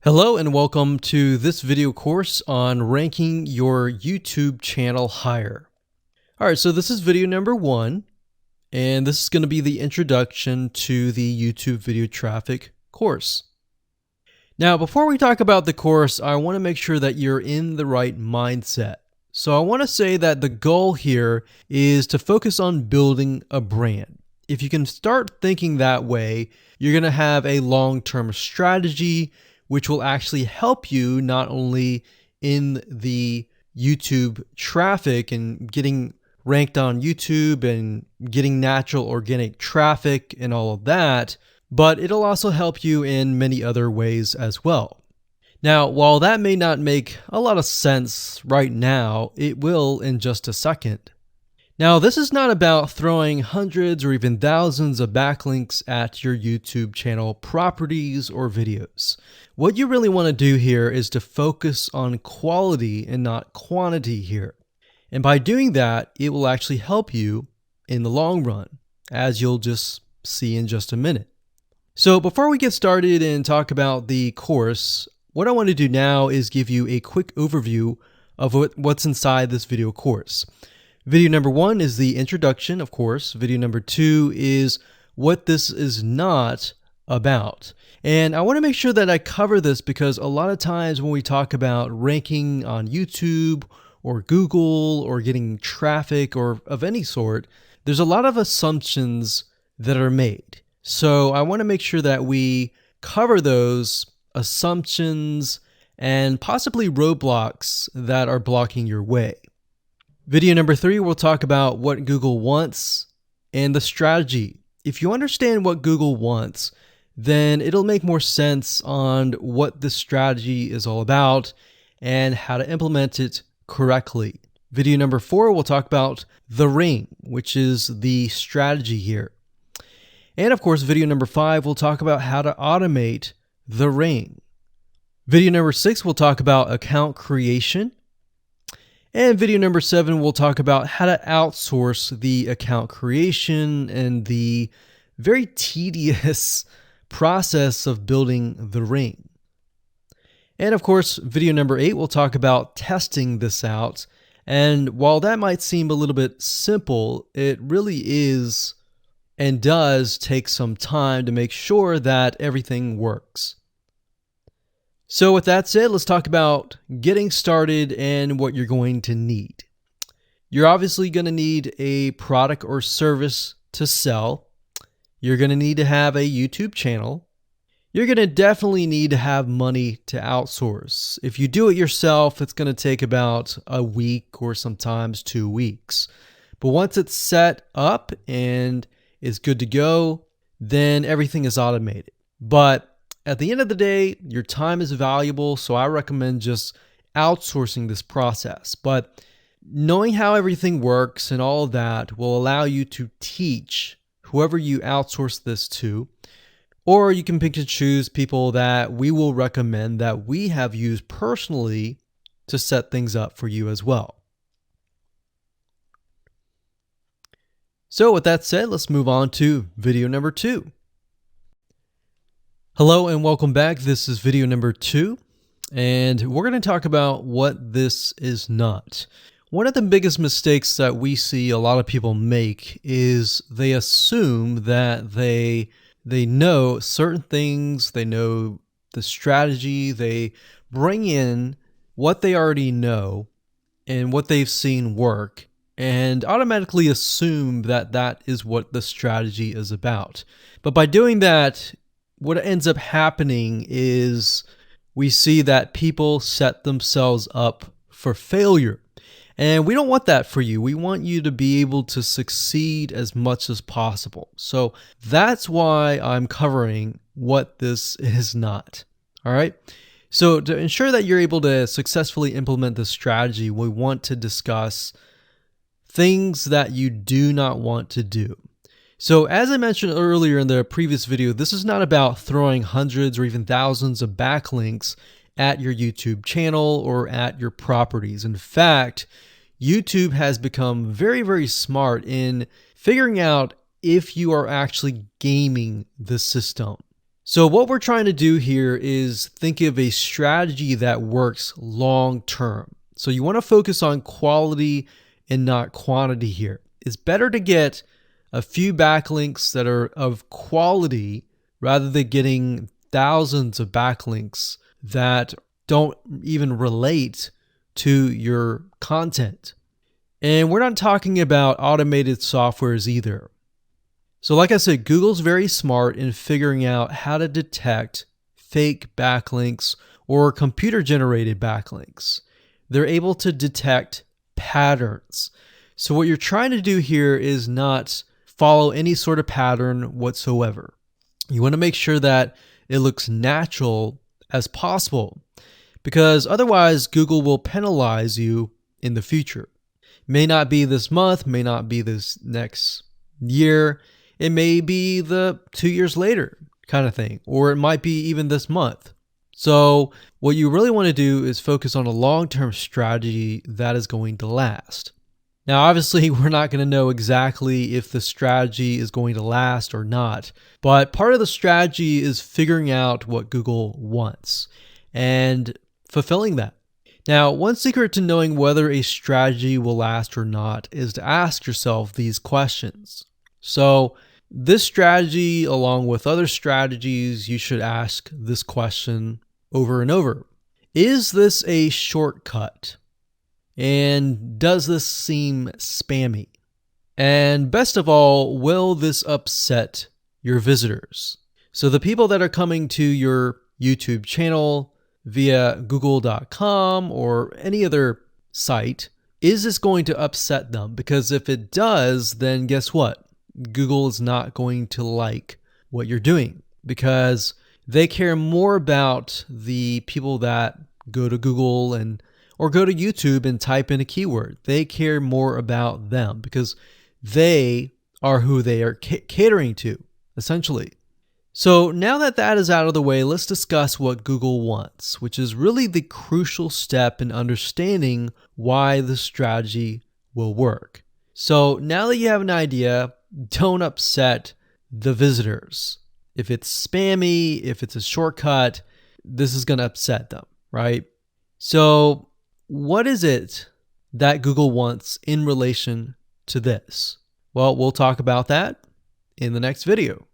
Hello and welcome to this video course on ranking your YouTube channel higher. All right, so this is video number 1, and this is going to be the introduction to the YouTube video traffic course. Now, before we talk about the course, I want to make sure that you're in the right mindset. So I want to say that the goal here is to focus on building a brand. If you can start thinking that way, you're going to have a long-term strategy which will actually help you not only in the YouTube traffic and getting ranked on YouTube and getting natural organic traffic and all of that, but it'll also help you in many other ways as well. Now, while that may not make a lot of sense right now, it will in just a second. Now, this is not about throwing hundreds or even thousands of backlinks at your YouTube channel properties or videos. What you really want to do here is to focus on quality and not quantity here. And by doing that, it will actually help you in the long run, as you'll just see in just a minute. So before we get started and talk about the course, what I want to do now is give you a quick overview of what's inside this video course. Video number 1 is the introduction, of course. Video number 2 is what this is not about. And I want to make sure that I cover this because a lot of times when we talk about ranking on YouTube or Google or getting traffic or of any sort, there's a lot of assumptions that are made. So I want to make sure that we cover those assumptions and possibly roadblocks that are blocking your way. Video number 3, we'll talk about what Google wants and the strategy. If you understand what Google wants, then it'll make more sense on what this strategy is all about and how to implement it correctly. Video number 4, we'll talk about the ring, which is the strategy here. And of course, video number 5, we'll talk about how to automate the ring. Video number 6, we'll talk about account creation. And video number 7, we'll talk about how to outsource the account creation and the very tedious process of building the ring. And of course, video number 8, we'll talk about testing this out. And while that might seem a little bit simple, it really is and does take some time to make sure that everything works. So with that said, let's talk about getting started and what you're going to need. You're obviously going to need a product or service to sell. You're going to need to have a YouTube channel. You're going to definitely need to have money to outsource. If you do it yourself, it's going to take about a week or sometimes 2 weeks. But once it's set up and is good to go, then everything is automated. But at the end of the day, your time is valuable, so I recommend just outsourcing this process. But knowing how everything works and all of that will allow you to teach whoever you outsource this to, or you can pick and choose people that we will recommend that we have used personally to set things up for you as well. So with that said, let's move on to video number 2. Hello and welcome back. This is video number 2, and we're going to talk about what this is not. One of the biggest mistakes that we see a lot of people make is they assume that they know certain things, they know the strategy, they bring in what they already know and what they've seen work, and automatically assume that that is what the strategy is about. But by doing that, what ends up happening is we see that people set themselves up for failure. And we don't want that for you. We want you to be able to succeed as much as possible. So that's why I'm covering what this is not. All right. So to ensure that you're able to successfully implement this strategy, we want to discuss things that you do not want to do. So as I mentioned earlier in the previous video, this is not about throwing hundreds or even thousands of backlinks at your YouTube channel or at your properties. In fact, YouTube has become very, very smart in figuring out if you are actually gaming the system. So what we're trying to do here is think of a strategy that works long term. So you want to focus on quality and not quantity here. It's better to get a few backlinks that are of quality rather than getting thousands of backlinks that don't even relate to your content. And we're not talking about automated softwares either. So like I said, Google's very smart in figuring out how to detect fake backlinks or computer-generated backlinks. They're able to detect patterns. So what you're trying to do here is not follow any sort of pattern whatsoever. You want to make sure that it looks natural as possible, because otherwise Google will penalize you in the future. May not be this month, may not be this next year. It may be the 2 years later kind of thing, or it might be even this month. So what you really want to do is focus on a long-term strategy that is going to last. Now, obviously, we're not going to know exactly if the strategy is going to last or not, but part of the strategy is figuring out what Google wants and fulfilling that. Now, one secret to knowing whether a strategy will last or not is to ask yourself these questions. So this strategy, along with other strategies, you should ask this question over and over. Is this a shortcut? And does this seem spammy? And best of all, will this upset your visitors? So the people that are coming to your YouTube channel via google.com or any other site, is this going to upset them? Because if it does, then guess what? Google is not going to like what you're doing, because they care more about the people that go to Google or go to YouTube and type in a keyword. They care more about them because they are who they are catering to, essentially. So now that that is out of the way, let's discuss what Google wants, which is really the crucial step in understanding why the strategy will work. So now that you have an idea, don't upset the visitors. If it's spammy, if it's a shortcut, this is going to upset them, right? So what is it that Google wants in relation to this? Well, we'll talk about that in the next video.